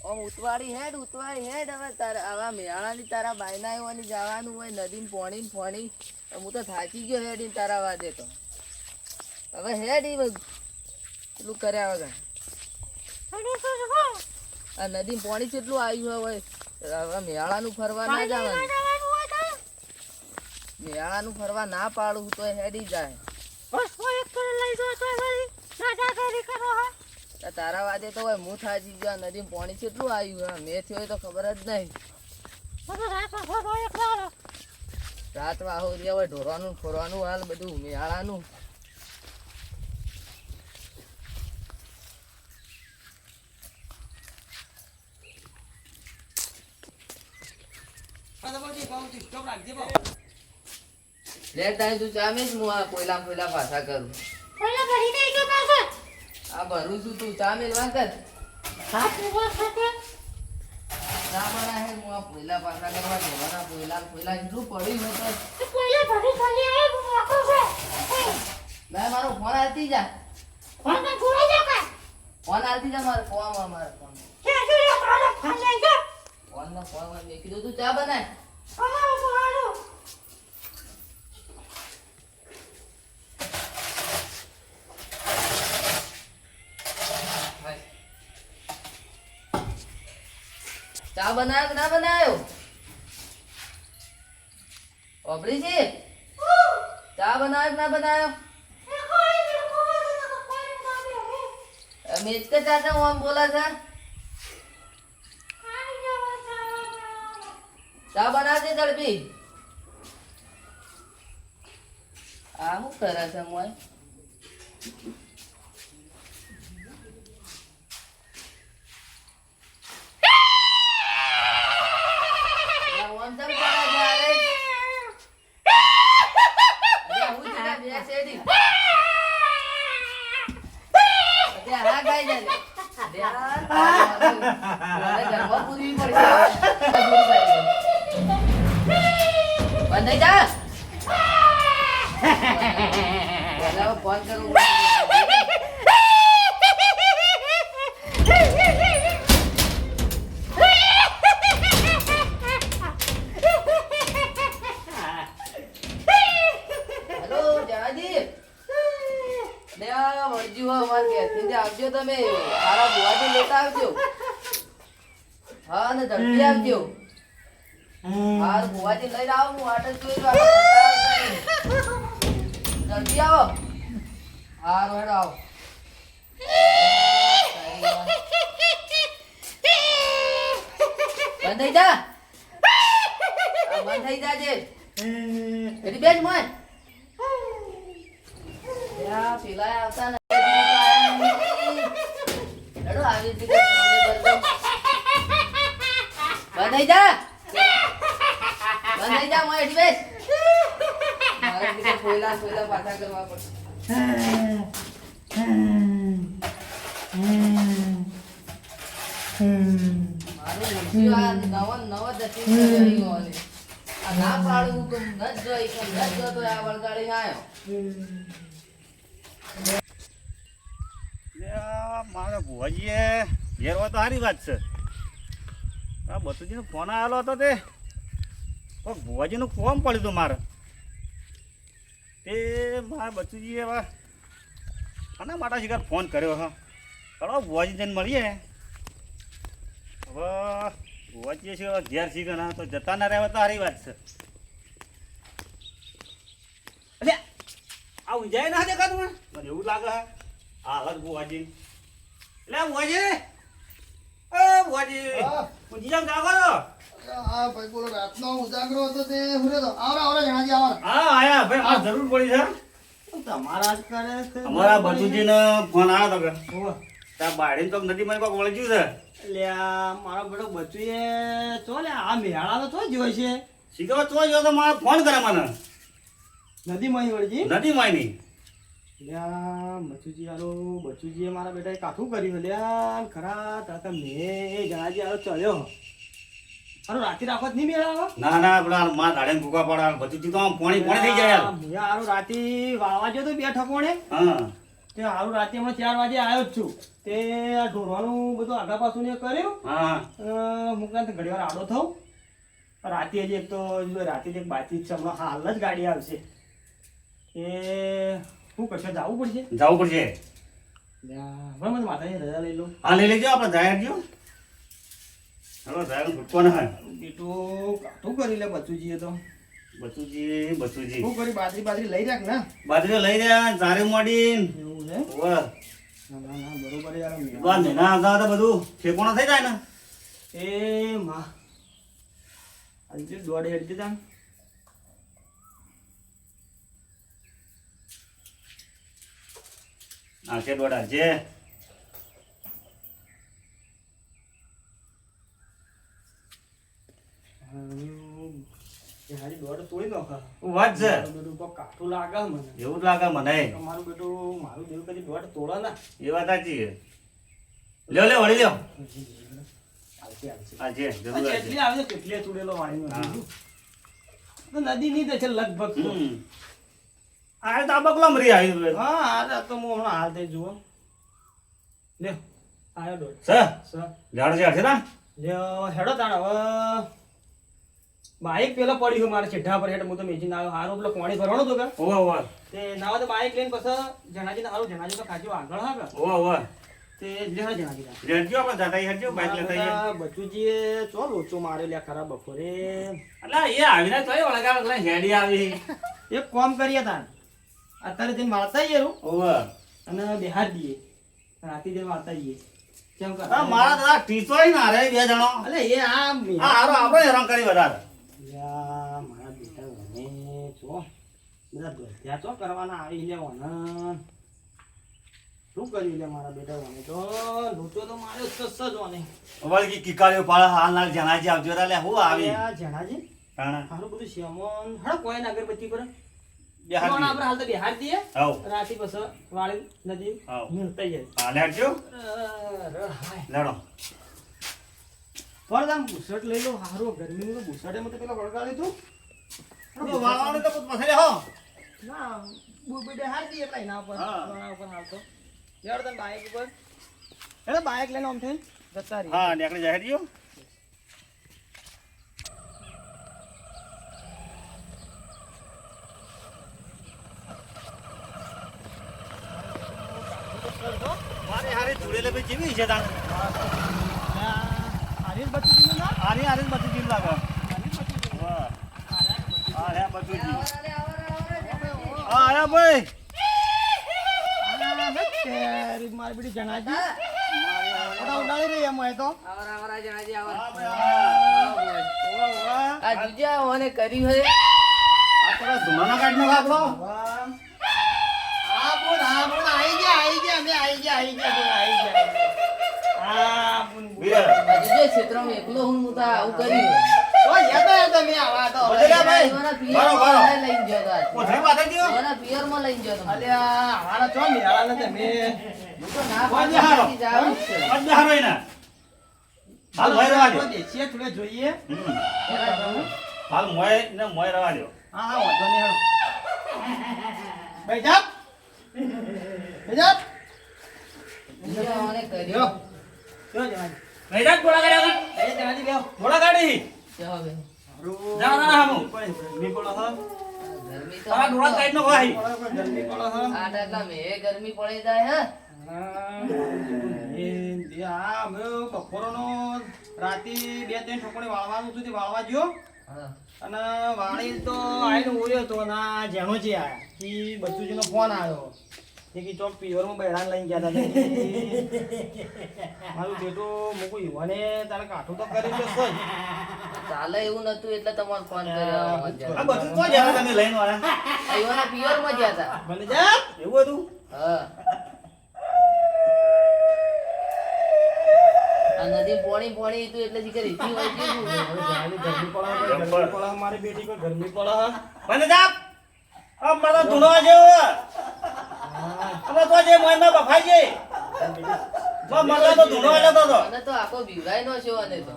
ઓમ ઉતવાળી હેડ હવે તારા આવા મેળાની તારા બાયના આવવાની જવાનું હોય નદીમાં પોણી ફોણી હું તો થાકી ગયો હેડી તારા વાદે તો હવે હેડ પેલું કર્યા વગર આ નદી પોણી કેટલું આવ્યું હોય હવે મેળાનું ફરવા ના જવાનું મેળાનું ફરવા ના પાડું તો હેડી જાય તારા વાદે તો હોય હું થાકી ગયો નદી પોણી કેટલું આવ્યું મેં થયો તો ખબર જ નહીં રાત વાહો હોય ઢોરવાનું ફોરવાનું હાલ બધું મેળાનું લેટ ટાઈમ તું ચામીશ હું આ કોયલા પાછા કરું આ ભરું છું તું ચા મેલવા કર ચા બના હે હું આ કોયલા પાછા કરવા દેવાના કોયલા એટલું પડ્યું મેં મારો ફોન આલતી જા ફોન આલતી જા મારો ફોન મેં કીધું તું ચા બનાય ચા બનાવ્યો કે ના બનાવ્યો ઓબળી છે ચા બનાવ્યો કે ના બનાવ્યો મેચ કે ચાચા હું આમ બોલા છે ચા બનાવજે ઝડપી આ શું કરે છે મોય બંધાઈ જા ફોન કરું આવજો તમે તારા બુવાજી લેતા આવજો હા ને ઝડપી આવજો હા બુવાજી લઈને આવો હું આટો જોઈ ઝડપી આવો હા રોડ આવો બંધ થઈ જા બંધ થઈ જાજે એની બેજ મોય પેલા આવતા ને બંધાઈ જા મોય એઠી બેસ મારે બીજા કોયલા પાછા કરવા પડશે મારું નવ દસી રહ્યો આ ના પાડવું તો ન જોઈ કે ન જો તો આ વળગાડી આવ્યો મારા ભુવાજીએ ઘેર હોય તો સારી વાત છે આ બતુજીનો ફોન આવેલો હતો તે ભુવાજીનું ફોન પડ્યું હતું મારે તે મારા બતુજીએ હવે આના માટે શિકાર ફોન કર્યો હા ચલો ભુવાજી જઈને મળીએ હવે ભુવાજીએ છે ઘેર શીખે ના તો જતા ના રહેવા તો સારી વાત છે અરે આ ઊંઝાય ના દેખાતું મને એવું લાગે હા હાલત બુવાજી લે બુવાજી એ બુવાજી ઊંઝી જાવ જાગો હા ભાઈ બોલો રાતનો ઉજાગરો હતો તે હુરે તો આવરા જણાજી આવરા હા આયા ભાઈ આ જરૂર પડી છે તમારા જ કરે છે અમારા બતુજીનો ફોન આવ્યો તો કે તા બાડીને તો નદીમાં કોક વળગ્યું છે એટલે મારો બેટો બચુએ ચો લે આ મેળા તો ચો જોઈ છે શીખવા તો જો તો મારે ફોન કરે મને નદીમાં વળજી નદીમાં ની લ્યા બચુજીએ મારા બેટાએ કાઠું કર્યું લ્યા ખરા તાતા મેં એ જણાજી આવો ચલ્યો અરે રાતે રાખો જ નહીં મેળાવો ના ના પેલા માં ધાડે ભૂકા પડા બતુજી તો આમ પોણી થઈ જાય મેં આરો રાતે વાવા જો તો બે ઠકોણે હા તે હારું રાતે હમણાં 4 વાગે આવ્યો જ છું તે આ ઢોરવાનું બધું આગા પાછું ને કર્યું હા મુકાન ઘડી વાર આડો થઉં રાતે હજી એક તો જો રાતે જ એક બાકી છે હમણાં હાલ જ ગાડી આવશે એ શું કરશે જવું પડશે જવું પડશે હવે મને માતાની રજા લઈ લઉં હા લઈ લેજો આપણે જાહેર જો હવે જાહેર છૂટકો ના હોય બેટું કાઠું કરી લે બચુજીએ તો બચુજી શું કરી બાજરી લઈ રાખ ને બાજરી લઈ રહ્યા ચારે મોડી એવું છે ઓવે ના બરોબર યાર બાર મહિના આવતા હતા બધું ઠેકોણા થઈ જાય ને એ માં આજે દોડે હેડી દીધા આ છે દોડા છે હારી દોડ તોડી નાખા વાત છે બેટું પર કાઠું લાગે મને એવું જ લાગે મને મારું બેટું મારું દેવ કદી દોડ તોડે ના એ વાત સાચી છે લ્યો લ્યો વળી લ્યો આવશે આવશે આ છે જરૂર છે કેટલી આવે છે કેટલી ચૂડેલો વાળીનો તો નદી ની છે લગભગ તો. આ તો બકલો મરી આવી હા આ તો હું હમણાં હાલ થઈ જુઓ લે આયો દોડ સર સર ઝાડ છે ના લ્યો હેડો તાણ હવે બાઈક પેલો પડી ગયો મારા છેઠા પર હેઠ હું તો મેચી ના આવ્યો હારો પેલો પાણી ભરવાનો હતો કે ઓવા ઓવા તે ના તો બાઈક લઈને પછી જણાજી હારું જણાજી તો ખાજો આગળ હા કે ઓવા ઓવા તે લેહો જણાજી રેડજો આપણે જાતા હેડજો બાઈક લેતા આવીએ બચુજીએ ચો લોચો માર્યો લ્યા ખરા બપોરે અલા એ આવીને તોય વળગા એટલે હેડી આવી એક કામ કરીએ તાણ અત્યારે જઈને મારતા આવીએ રૂ ઓવા અને બિહાર દઈએ રાતે જઈને મારતા આવીએ કેમ કર આ મારા દાદા ટીચોય ના રે બે જણો અલે એ આ આ હારો આપણે હેરાન કરી વધારે યા મારા બેટા મને ચો બધા દોસ્ત્યા ચો કરવાના આવી લેવાના શું કર્યું લે મારા બેટા મને તો લૂંટો તો માર્યો સસ જ મને વળગી કિકાળ્યો પાળા હાલ નાલ જણાજી આવજો લે હું આવી આ જણાજી તાણા હારું બધું શ્યામોન હળ કોઈ ના અગરબત્તી પર બે હાથ કોણ આપણે હાલ તો બિહાર દઈએ આવ રાતી પછી વાળી નદી આવ મિલતા જાય હા લેડજો લેડો પર આમ બુસટ લઈ લો હારું ગરમીનું બુસટે મતે પેલા વળગાડી તું તો વાળાને તો પછે હો ના બુબડે હાર દઈએ એટલા એના ઉપર હા. વાળા ઉપર હાલ તો યાર તને બાઈક ઉપર એટલે બાઈક લઈને આમ થઈને જતા રહી હા નીકળી જાય હેડજો મારે હારે ચૂડેલે ભાઈ જેવી છે તાણ આરીસ બચુજીનું ના આરી આરી બચી જીવ લાગે વાહ આ રે બચી જી આ આયા ભાઈ તેરી મારી બીડી જણાજી ઓડા ઉડાડી રહી એમ હોય તો આવરા જણાજી આ આવરા ભાઈ આ જુજા ઓને કર્યું હે આ તો ધુમાના કાઢનો આપણો આ બોલ આઈ ગયા અમે આઈ ગયા બોલ આઈ ગયા આ બોલ વીર આ જુજે ક્ષેત્રમાં એકલો હું તો આવું કર્યું હે. ઓ યાદ તમે આવા તો બદલા ભાઈ એવાના બરો, પિયરમાં બરો. લઈને ગયો તો આજ. કોથળી પાથરી દ્યો એવાના પિયરમાં લઈને ગયો તો મને. અલ્યા આવાના ચો મિયાળા ને તમે હું તો ના વાંધો હારો. પાડતી જાઉં જ છે. અજ્જ હારો એના હાલ મોય રવા દો દેશીએ થોડે જોઈએ એના જવું. હાલ મોય ને મોય રવા દો હા હા વાંધો નહીં હેડો બેજા બેજા જુજા ઓને યો કર્યું. યો જણાજી મેડા ગોળા કાઢ્યા એ જણાજી બેહો ગોળા કાઢી ચાલો બે. જાઓ ના હામુ ગરમી પડે હા ગરમી તો તારા ડોળા કાઢ નો ભાઈ ગરમી પડે હા આ ટાટલા મે ગરમી પડી જાય હે. બપોરનો રાતી 2-3 ઠોકણી વાળવાનું હતું તે વાળવા ગયો હા. અને વાળી તો આઈને ઉડ્યો તો ના જેનો છે આ કી બચુજીનો ફોન આવ્યો એ કી ચોક પિયરમાં બૈરાન લઈને ગયા હતા મારું બેટું મૂકું યુવાને તારે કાઠું તો કરી છે કોઈ ચાલે એવું નતું એટલે તમારે ફોન કર્યો આ બધું તો જરા તમે લઈને વાળા એવાના પિયરમાં ગયા હતા. ભલે જા એવું હતું હા. આ નદી પોણી હતું એટલે જીકર રીતી હોય છે શું? ગરમી પડે મારી બેટી પર ગરમી પડે બંધ જા આ મારો ધૂણો જેવો અમે તો જે મોયમાં બફાઈ છે તો મરલા તો ધૂણો આલો તો મને તો આખો બીવરાય નો છે અને તો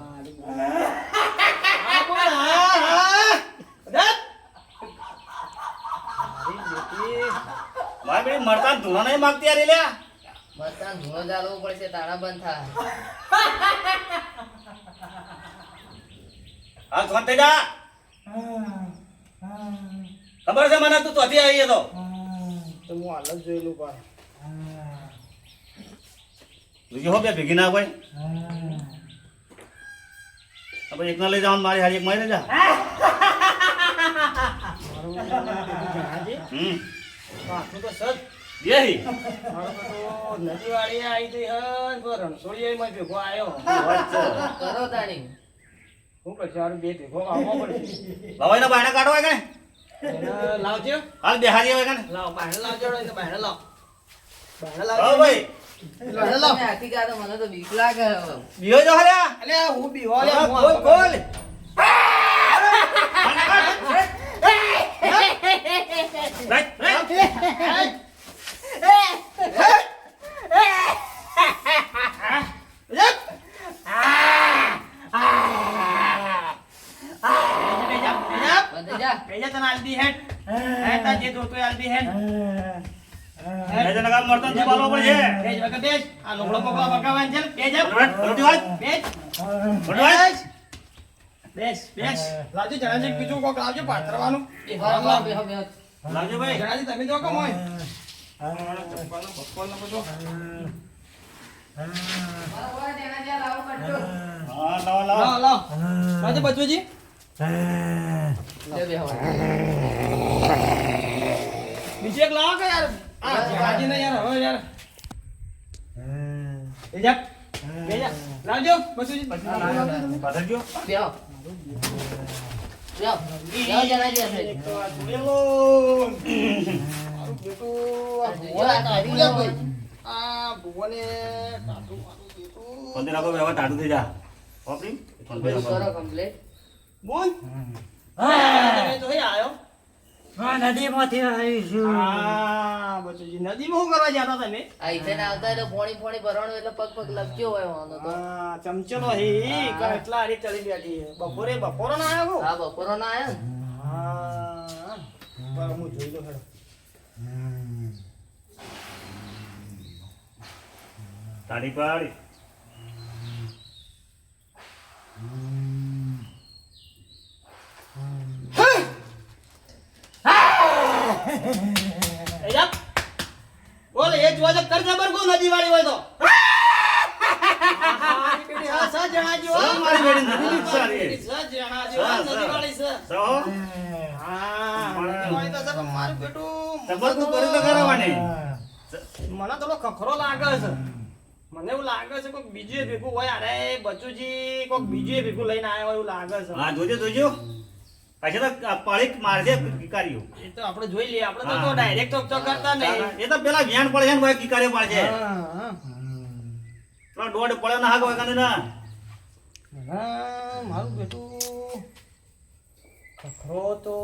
મારી બેટી મરતા ધૂળો નહીં માગતી યાર લ્યા મરચાં ધૂળો ચાલવો પડશે તાણા બંધ થાય હા ફોન થઈ જા ખબર છે મને તું ચોથી આવી તો તો હું હાલ જ જોયેલું પણ બીજી હો બે ભેગી ના કોઈ હવે એક ના લઈ જવાનું મારી હારી એક મારી લઈ જા આટલું તો સર યહી નદી વાળી આવી હતી રણછોડી માં ભેગો આવ્યો કરો તાણી શું કરશે હારું બે ભેગો આવવો પડશે લવાઈના બાયણા કાઢો હોય કને એને લાવજો હાલ બેહારી હોય કને લાવ બાયણે લાવજો એને બાયણે લાવ બાયણે હો લાવજો ભાઈ તમે હાથી કાઢો મને તો બીક લાગે હવે બીયો જો હલ્યા અલે હું બીવો લે બોલ બોલ બંધ જા બેજા તને આલબી હેડ હેડ તા જે જોતો આલબી હેડ બેજે નગા મરતો જ બોલવો પડશે બેજ વગર બેજ આ લોકડો પકવા પકાવાન છે બેજ રોટી વાળ બેજ રોટી વાળ બેસ બેસ લાવજો જણાજી બીજું કોક લાવજો પાથરવાનું બેહો બેહો બેહો લાવજો ભાઈ જણાજી તમે જો કમ હોય ચપ્પાનો બપ્પાનો બધો બરાબર તેના જ્યાં લાવું કરજો હા લાવ લાવ લાવ લાવ લાવજો બચુજી લે બેહો બીજું એક લાવો કે યાર આ જણાજી ને યાર હવે યાર બેજા બેજા લાવજો બચુજી પાછળ ગયો બેહો બેહો બેહો જણાજી હશે તો આ જોયેલો મારું બેટું આ જોયો આ તો આવી ગયો કોઈ આ ભુવને ટાટુ મારું બેટું ફોન રાખો હવે ટાટુ થઈ જા ઓપરી ફોન બધું કરો કમ્પ્લીટ બોલ તમે તો હે આયો નદીમાંથી આવી છું હા બચુજી નદીમાં શું કરવા જતા તમે આ ઈથેને આવતા એટલે પોણી પોણી ભરવાનું એટલે પગ પગ લપક્યો હોય વાંધો તો હા ચમચલો હે એટલા હારી ચડી બેઠી છે. બપોરો ના આવ્યો હા બપોરો ના આયો ને હા બરાબર હું જોઈ લો હેડો તાળી પાડી એ જા બોલ એ જોજો કર જબર કો નદી વાળી હોય તો હા બેટી હા સા જણાજી હો મારી બેટી નદી ની સારી સા જણાજી હો નદી વાળી છે સો હા નદી વાળી તો સર મારું બેટું તબર તું કરી તો કરાવવાની મને થોડો ખખરો લાગે છે મને એવું લાગે છે કોઈક બીજું ભેગું હોય અરે બચુજી કોઈક બીજું ભેગું લઈને આવ્યો એવું લાગે છે હા જોજો જોજો પછી તો પાળી મારજે કિકારીઓ એ તો આપણે જોઈ લઈએ આપણે તો ડાયરેક્ટ ચોક કરતા નહીં એ તો પેલા વ્યાણ પડે છે ને ભાઈ કિકારીઓ પાડશે હા પેલા દોડ પડે ના હાક હોય કાને ના હા મારું બેટું ખખરો તો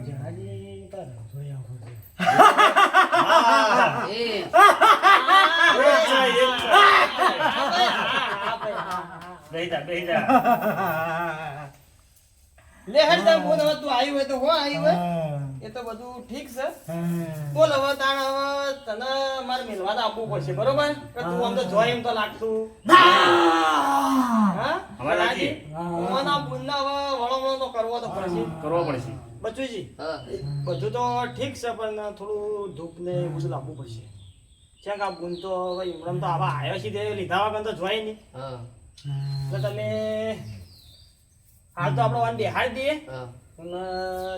જહાજી તારા જોયા હોય હા એ બેહીજા બેહીજા લે હેડ જા બોલ હવે તું આવી હોય તો હો આવી હોય એ તો બધું ઠીક છે બોલ હવે તાણ હવે તને મારે મિલવા તો આપવું પડશે બરોબર કે તું આમ તો જોય એમ તો લાગતું હા હવે રાજી. મના બુનના હવે વળો તો કરવો તો પડશે કરવો પડશે બચુજી હા બધું તો ઠીક છે પણ થોડું ધૂપ ને એ બધું લાવવું પડશે ક્યાં કા બુન તો હવે ઈમરમ તો આવા આવ્યો છે તે લીધા વગર તો જોઈ નહીં હા એટલે તમે હાલ તો આપણે વાન બેહાડી દઈએ હા અને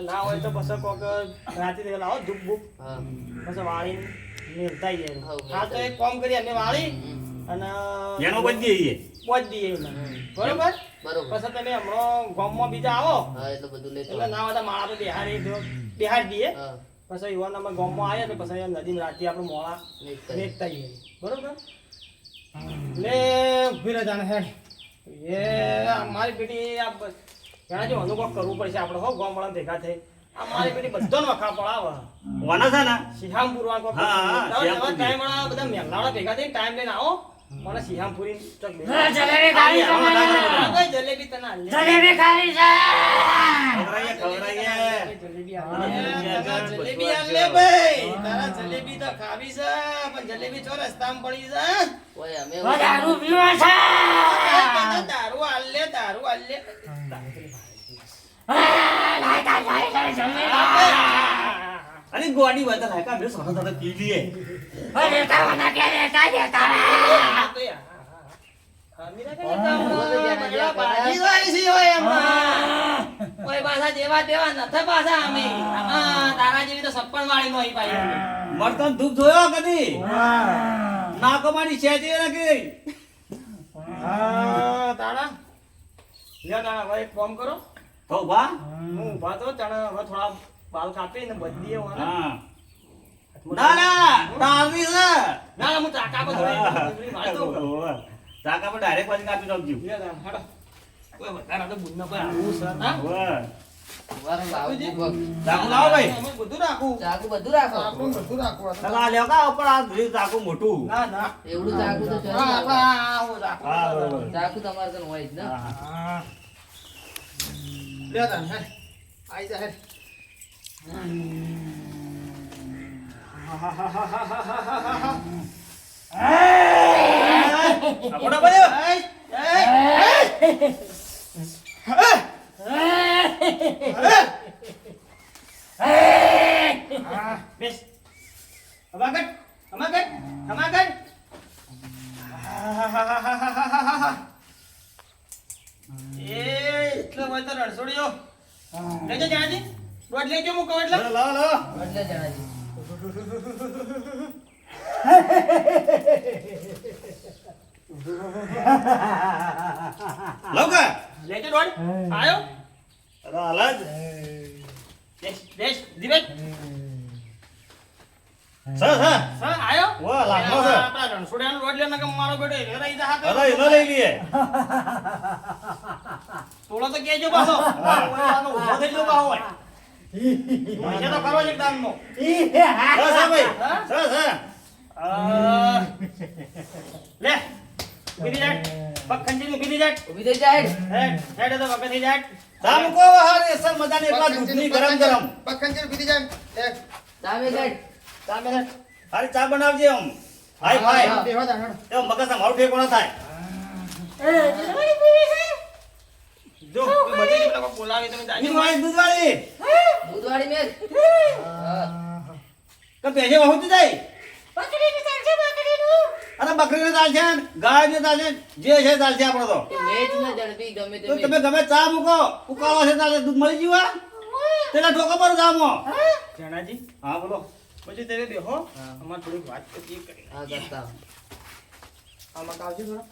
ના હોય તો પછી કોક રાતે તે લાવો ધૂપ બૂપ હા પછી વાળી મેલતા જઈએ હા, હા તો એક કામ કરીએ અમે વાળી અને એનો બધી દઈએ પહોંચ દઈએ એમાં. બરોબર બરોબર પછી તમે હમણાં ગામમાં બીજા આવો હા એટલે બધું લેતો એટલે ના હોય તો માળા તો બેહાડી દઈએ હા પછી યુવાન અમે ગામમાં આવ્યા તો પછી અહીંયા નદીમાં રાતે આપણે મોળા નીકળ. મેકતા જઈએ બરોબર લે ઉભી રહે જાણે હેડ એ આ મારી બેટી આ ઘણા જો અનુભવ કરવું પડશે આપણે હો ગામવાળા ભેગા થઈ આ મારી બેટી બધાનો વખા પડાવે વાના છે ને સિંહામપુર વાળા હા, હા, સિંહામપુર. ટાઈમ વાળા બધા મેલાવાળા ભેગા થઈને ટાઈમ લઈને આવો મને સિંહામપુરી ચોક જલેબી ખાવી છે મારે. હા, ભાઈ, જલેબી જલેબી તને હાલ લે. જલેબી ખાવી છે ખવડાવીએ. જલેબી હાલ લે ભાઈ. તારા જલેબી તો ખાવી છે પણ જલેબી ચો રસ્તામાં પડી છે. ઓય અમે દારૂ પીવો છે તને દારૂ હાલ લે, દારૂ હાલ લે. અરે ગોડી બદલ હે કા બે સોનો તો પી લીએ. અરે તાવના કે દેતા દેતા મીરા કે બગડા ભાજી જાય છે ઓય એમાં. ઓય પાછા જેવા તેવા નથી પાછા અમે. તારા જેવી તો સપ્પન વાળી નો અહીં પાઈ. મરતન દુઃખ જોયો કદી નાકો મારી છેતી રાખી. તારા લ્યો તારા હવે એક કામ કરો. તો બા હું ઊભા તો ચણા હવે થોડા બાલ કાપીને બદલીએ વાળા. હા ના ના તારી છે ના હું ચાકા પર થોડી વાળ દઉં. ચાકા પર ડાયરેક્ટ પછી કાપી નાખજો. લ્યો તારા હાડો. કોઈ વધારે તો બુનના પર આવું છે હા. વાહ વાહ, બાપુ, બગ. ચાકુ લાવો ભાઈ. અમે બધું રાખું. ચાકુ બધું રાખો આપણું બધું રાખવું. ચાલો લ્યો કા ઉપર આ ધરી ચાકુ મોટું. ના ના એવડું ચાકુ તો છે જ હા, ને. આવું રાખું. હા બરોબર. ચાકુ તમારે કન હોય જ ને હા, હા. લ્યો તારા હેડ. આઈ જા હેડ. આ મોટા પડ્યો. બેસ. અમાગડ અમાગડ અમાગડ. એ એટલો હોય તો રણછોડ્યો. લેજો જાજી. રોડ લેજો હું કહું એટલે. લાવો લાવો. એટલે જણાજી લાવ કા. લેજો રોડ. આયો. અરે હાલ જ. દેશ દેશ દિવેશ. Sir sir. સર આયો. વાહ, લાખો છે. આપણા રણછોડિયાનો રોડ લે નકર મારો બેટો એ રહી જા હાથે. અરે એનો લઈ લઈએ. થોડો તો કેજો પાછો. આનો ઊભો થઈ જતો પાછો હોય. પૈસા તો કરો જ એક દામનો. સર સર ભાઈ. Sir sir. લે. ઉભી જાય. પગ ખંચી ઊભી થઈ જાય. ઊભી થઈ જાય હેડ હેડ તો પગ થઈ જાય. ચા મૂકો હારે સર મજાની એકલા દૂધની ગરમ ગરમ. સામે જાય સામે હેડ. હારી ચા બનાવજે આમ. હાય ભાઈ. હા. બેહો તા હેડ. એ મગજના મારું ઠેકોણો થાય. જો બધી પેલા બોલાવી તમે જાજી. દૂધવાળી. દૂધવાળી મેલ કે પેજે વહુતી જાય. અરે બકરીને દાલ છે ગાયને દાલ છે જે છે દાલ છે આપણો તો. મેચ ને ઝડપી ગમે તે તો તમે ગમે ચા મૂકો ઉકાળો છે દાલ દૂધ મળી જીવા તેના ઠોકો પર જામો. જણાજી હા બોલો. પછી તેને બેહો અમાર થોડીક વાત કરીએ કરી. હા કરતા આમાં આવજો થોડા.